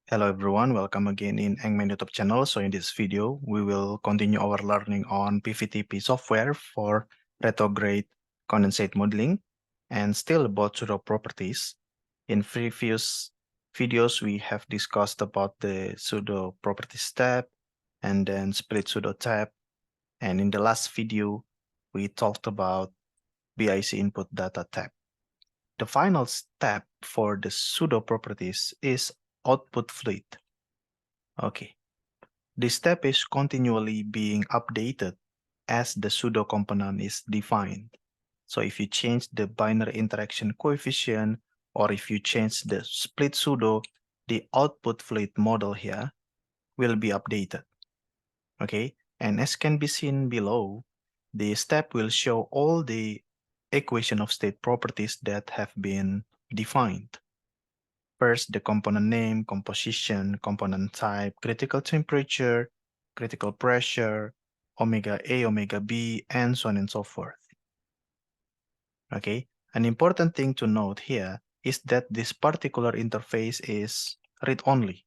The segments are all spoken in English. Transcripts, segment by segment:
Hello everyone, welcome again in Eng-Man YouTube channel. So in this video, we will continue our learning on PVTP software for retrograde condensate modeling and still about pseudo properties. In previous videos, we have discussed about the pseudo properties tab and then split pseudo tab. And in the last video, we talked about BIC input data tab. The final step for the pseudo properties is output fluid. Okay, this step is continually being updated as the pseudo component is defined. So if you change the binary interaction coefficient or if you change the split pseudo, the output fluid model here will be updated. Okay, and as can be seen below, the step will show all the equation of state properties that have been defined. First, the component name, composition, component type, critical temperature, critical pressure, omega A, omega B, and so on and so forth. Okay, an important thing to note here is that this particular interface is read-only.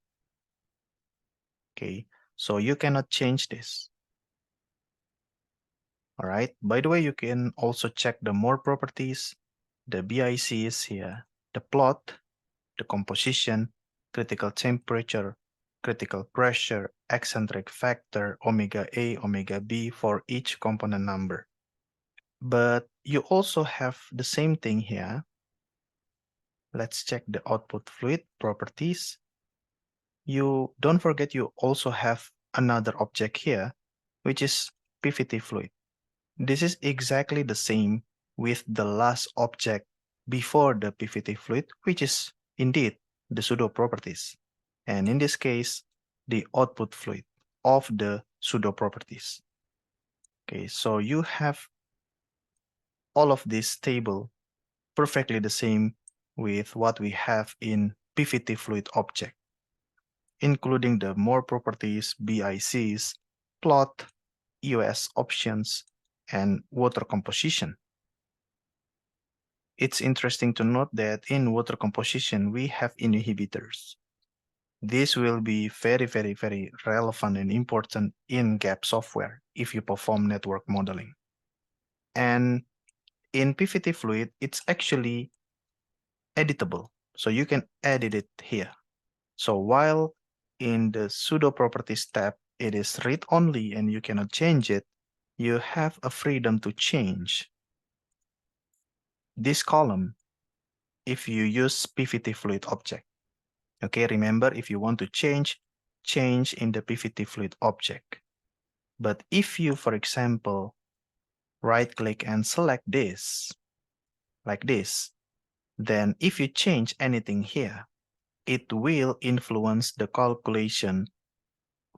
Okay, so you cannot change this. All right, by the way, you can also check the more properties, the BICs here, the plot, the composition, critical temperature, critical pressure, eccentric factor, omega A, omega B for each component number. But you also have the same thing here. Let's check the output fluid properties. You don't forget you also have another object here, which is PVT fluid. This is exactly the same with the last object before the PVT fluid, which is indeed the pseudo properties. And in this case, the output fluid of the pseudo properties. Okay, so you have all of this table perfectly the same with what we have in PVT fluid object, including the more properties, BICs, plot, EOS options, and water composition. It's interesting to note that in water composition, we have inhibitors. This will be very, very, very relevant and important in GAP software if you perform network modeling. And in PVT fluid, it's actually editable. So you can edit it here. So while in the pseudo properties tab, it is read-only and you cannot change it, you have a freedom to change this column if you use PVT fluid object. Okay, remember, if you want to change in the PVT fluid object. But if you, for example, right-click and select this, like this, then if you change anything here, it will influence the calculation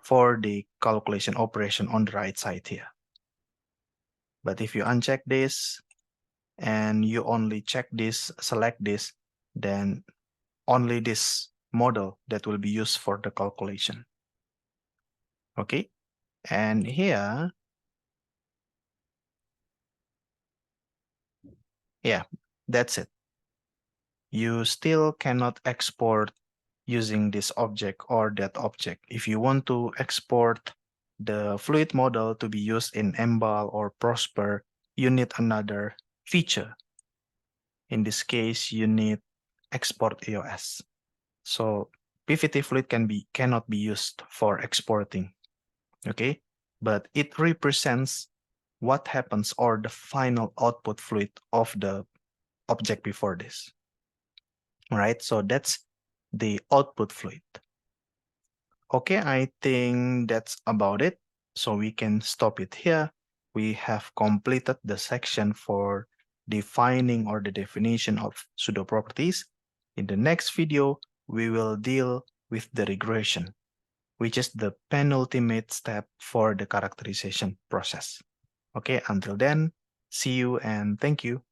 for the calculation operation on the right side here. But if you uncheck this and you only check this, select this, then only this model that will be used for the calculation. Okay, and here, yeah, that's it. You still cannot export using this object or that object. If you want to export the fluid model to be used in MBAL or Prosper, you need another feature. In this case, you need export EOS. So PVT fluid cannot be used for exporting. Okay, but it represents what happens or the final output fluid of the object before this. All right, so that's the output fluid. Okay, I think that's about it. So we can stop it here. We have completed the section for defining or the definition of pseudo properties. In the next video, we will deal with the regression, which is the penultimate step for the characterization process. Okay, until then, see you and thank you.